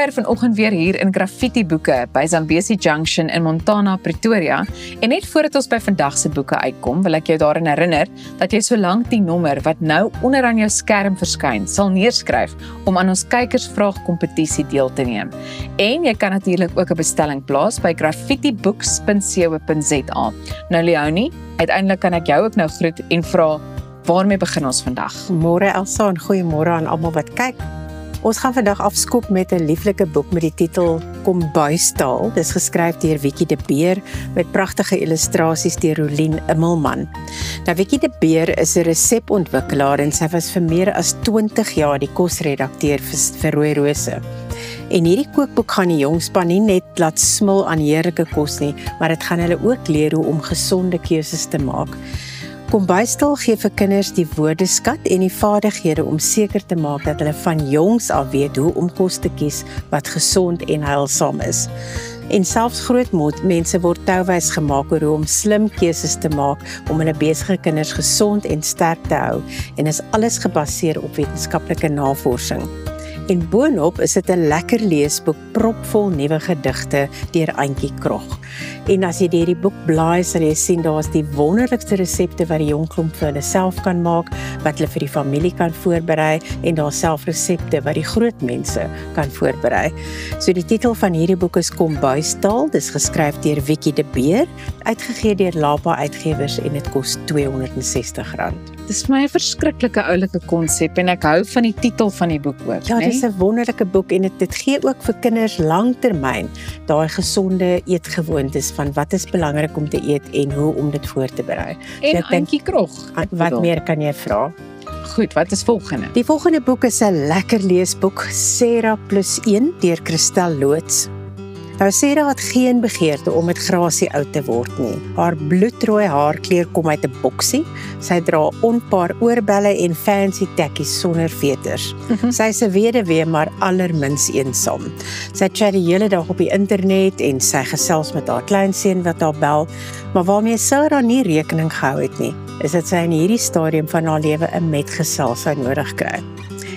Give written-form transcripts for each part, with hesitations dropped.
kuier vanoggend weer hier in Graffiti Boeke by Zambesi Junction in Montana, Pretoria. En net voordat ons by vandag se boeke uitkom, wil ek jou daaraan herinner dat jy solank die nommer wat nou onderaan jou skerm verskyn, sal neerskryf om aan ons kykersvraag kompetisie deel te neem. En jy kan natuurlik ook 'n bestelling plaas by graffitibooks.co.za. Nou Leonie, uiteindelik kan ek jou ook nou groet en vra, waarmee begin ons vandag? Môre Elsa en goeiemôre aan almal wat kyk. Ons gaan vandag afskop met 'n lieflike boek met die titel Kombuistaal. Dit is geskryf deur Wikkie de Beer met pragtige illustrasies deur Rolien Immelman. Nou Wikkie de Beer is 'n resepontwikkelaar en sy was vir meer as 20 jaar die kosredakteur vir Rooi Rose. En hierdie kookboek gaan die jong span nie net laat smil aan heerlike kos nie, maar dit gaan hulle ook leer hoe om gesonde keuses te maak. Kombuistaal gee vir kinders die woordeskat en die vaardighede om seker te maak dat hulle van jongs af weet hoe om kos te kies wat gesond en heilsaam is. En selfs groot mense word touwys gemaak oor hoe om slim keuses te maak om hulle besige kinders gesond en sterk te hou, en is alles gebaseer op wetenskaplike navorsing. En boonop is dit 'n lekker leesboek propvol nuwe gedigte deur Antjie Krog. En as jy deur die boek blaai, sal jy sien daar is die wonderlikste resepte wat die jong klomp vir hulle self kan maak, wat hulle vir die familie kan voorberei, en daar self resepte wat die groot mense kan voorberei. So die titel van hierdie boek is Kombuistaal, dis geskryf deur Wikkie de Beer, uitgegee deur Lapa Uitgewers en dit kos R260. Dis vir my 'n verskriklike oulike konsep en ek hou van die titel van die boek ook, Ja, dis 'n wonderlike boek en dit gee ook vir kinders langtermyn daai gesonde eetgewoontes van wat is belangrik om te eet en hoe om dit voor te berei. En Antjie Krog. Wat meer kan jy vra? Goed, wat is volgende? Die volgende boek is 'n lekker leesboek, Sarah +1 deur Christel Loots. Nou Sarah het geen begeerte om met grasie oud te word nie. Haar bloedrooi haarkleur kom uit 'n boksie. Sy dra onpaar oorbelle en fancy tekkies sonder veters. Sy is 'n weduwee, maar allermins eensaam. Sy chat die hele dag op die internet en sy gesels met haar kleinseun wat haar bel, maar waarmee Sarah nie rekening gehou het nie, is dat sy in hierdie stadium van haar lewe 'n metgesel sou nodig kry.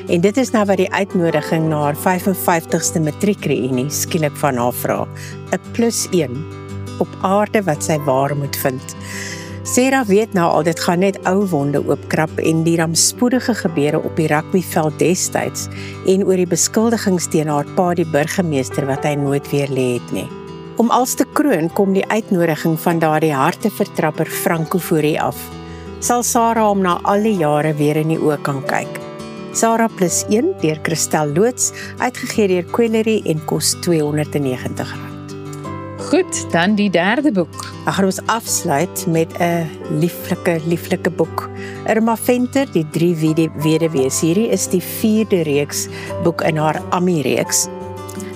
En dit is nou wat die uitnodiging na haar 55ste matriekreunie skielik van haar vra. 'n +1 op aarde wat sy waar moet vind. Sarah weet nou al dit gaan net ou wonde oopkrap en die rampspoedige gebeure op die rugbyveld destyds en oor die beskuldigings teen haar pa die burgemeester wat hy nooit weer lê het nie. Om als te kroon kom die uitnodiging van daardie hartevertrapper Franco Fourie af. Sal Sarah hom na al die jare weer in die oë kan kyk. Sarah +1 deur Christel Loots, uitgegee deur Quellery en kos R290. Goed, dan die derde boek. Dan gaan ons afsluit met 'n lieflike boek. Irma Venter, die 3 weduwees. Hierdie is die 4de reeks boek in haar Ami-reeks.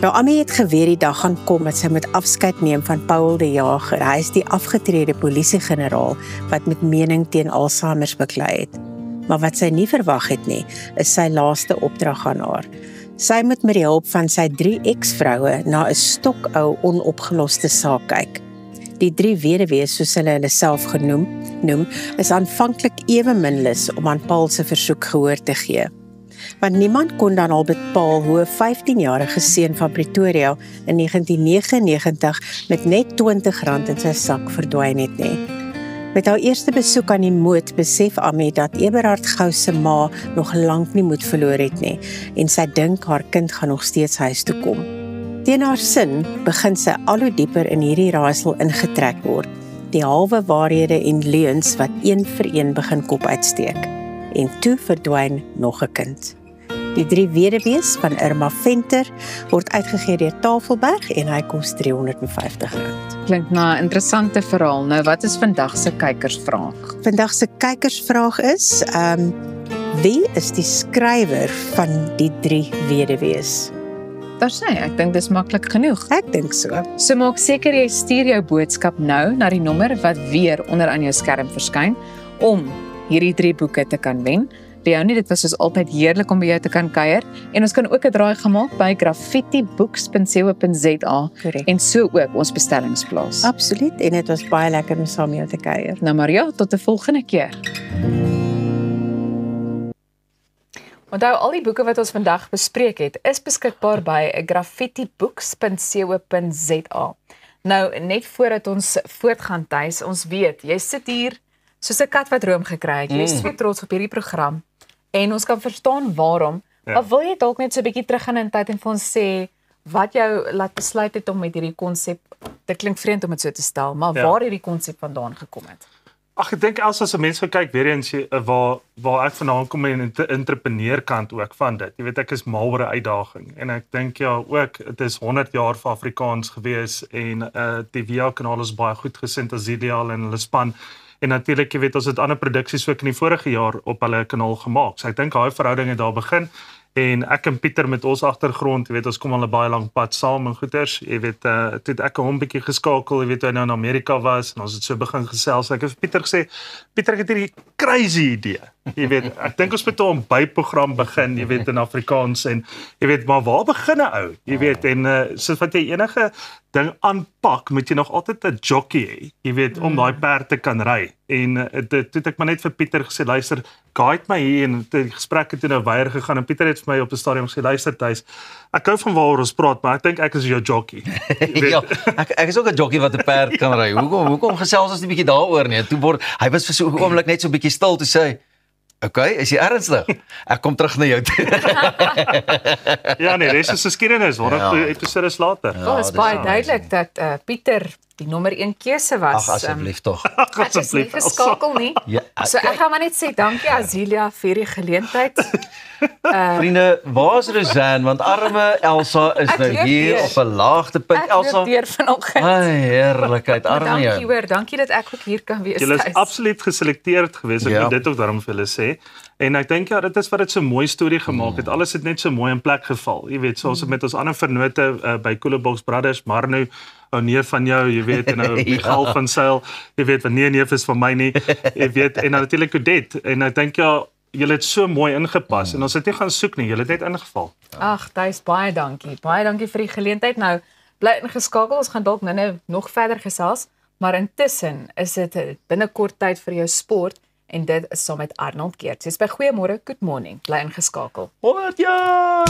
Nou Ami het geweet die dag gaan kom dat sy moet afskeid neem van Paul de Jager. Hy is die afgetrede polisiegeneraal wat met mening teen Alzheimer's beklei het. Maar wat sy nie verwag het nie, is sy laaste opdrag aan haar. Sy moet met die hulp van sy 3 ex-vroue na 'n stokou onopgeloste saak kyk. Die 3 weduwees, soos hulle self noem, is aanvanklik ewe min lus om aan Paul se versoek gehoor te gee. Want niemand kon dan al bepaal hoe 'n 15-jarige seun van Pretoria in 1999 met net R20 in sy sak verdwyn het nie. Met haar eerste besoek aan die moot besef Ami dat Eberhard Gou se ma nog lank nie moed verloor het nie en sy dink haar kind gaan nog steeds huis toe kom. Teen haar sin begin sy al hoe dieper in hierdie raaisel ingetrek word, die halwe waarhede en leuns wat een vir een begin kop uitsteek. En toe verdwyn nog 'n kind. Die 3 weduwees van Irma Venter word uitgegee deur Tafelberg en hy kos R350. Klink na 'n interessante verhaal. Nou, wat is vandag se kykersvraag? Vandag se kykersvraag is, wie is die skrywer van die 3 weduwees? Daar sê, ek dink dis maklik genoeg. Ek dink so. So maak seker jy stuur jou boodskap nou na die nommer wat weer onder aan jou skerm verskyn om hierdie 3 boeke te kan wen. Leonie, dit was soos altyd heerlik om by jou te kan kuier en ons kan ook 'n draai gemaak by graffitibooks.co.za en so ook ons bestellings plaas. Absoluut, en dit was baie lekker om saam met jou te kuier. Nou maar ja, tot 'n volgende keer. Onthou, al die boeke wat ons vandag bespreek het, is beskikbaar by graffitibooks.co.za. Nou, net voordat ons voortgaan tuis, ons weet, jy sit hier soos 'n kat wat room gekry het. Jy is so trots op hierdie program en ons kan verstaan waarom. Ja. Maar wil jy dalk net so 'n bietjie teruggaan in tyd en vir ons sê wat jou laat besluit het om met hierdie konsep, dit klink vreemd om dit so te stel, maar waar hierdie konsep vandaan gekom het? Ag, ek dink as 'n mens kyk weer eens waar ek vandaan kom in die entrepreneurkant ook van dit. Jy weet, ek is mal oor 'n uitdaging en ek dink ook dit is 100 jaar vir Afrikaans gewees en die VA-kanaal is baie goed gesind as ideaal en hulle span. En natuurlik, jy weet, ons het ander produksies ook in die vorige jaar op hulle kanaal gemaak. So ek dink daai verhouding het daar begin. En ek en Pieter met ons agtergrond, jy weet, ons kom al 'n baie lang pad saam en goeters. Jy weet, toe het ek hom bietjie geskakel, jy weet, toe hy nou in Amerika was en ons het so begin gesels. Ek het vir Pieter gesê, Pieter, ek het hierdie crazy idee. Jy weet, ek dink ons moet 'n ontbytprogram begin, jy weet, in Afrikaans en jy weet, maar waar begin 'n ou? Jy weet, en soos wat jy enige ding aanpak, moet jy nog altyd 'n jockey hê, jy weet, om daai perd te kan ry. En toe het ek maar net vir Pieter gesê, luister, guide my hier en die gesprek het nou weier gegaan en Pieter het vir my op 'n stadium gesê, luister Thys, ek hou van waaroor ons praat, maar ek dink ek is jou jockey. Ja, ek is ook 'n jockey wat 'n perd kan ry. Hoekom gesels ons 'n bietjie daaroor nie? Toe hy was vir so 'n oomblik net so 'n bietjie stil te sê, "Okay, is jy ernstig? Ek kom terug na jou toe." Ja nee, dis 'n geskiedenis, 100 episodes later. Ja, is baie duidelik dat Pieter die nommer 1 keuse was. Ag, asseblief tog. Ek is nie geskakel nie. Ja, So ek gaan maar net sê dankie Azilia vir die geleentheid. Vriende, waar's Rosanne? Want arme Elsa is Ek nou loop hier deur. op 'n laagtepunt. Ek Elsa, loop deur vanoggend. ai, heerlikheid, arme Dankie jou. hoor, dankie dat ek ook hier kan wees. Julle is Thys. absoluut geselekteerd geweest, ek Ja. moet dit ook daarom vir julle sê. En ek dink dit is wat dit so 'n mooi storie gemaak het. Alles het net so mooi in plek geval. Jy weet, soos met ons ander vennote by Koelebox Brothers, Marnu, ou neef van jou, jy weet, en nou Michael van Sail, jy weet, wat nie 'n neef is van my nie. Jy weet, en natuurlik Odet. En ek dink julle het so mooi ingepas en ons het nie gaan soek nie, julle het net ingeval. Ag, Thys, baie dankie. Baie dankie vir die geleentheid. Nou, bly ingeskakel. Ons gaan dalk nou nog verder gesels, maar intussen is dit binnekort tyd vir jou sport en dit is saam met Arnold Keerts. Dis by Goeiemôre, good morning. Bly ingeskakel. 100 jaar!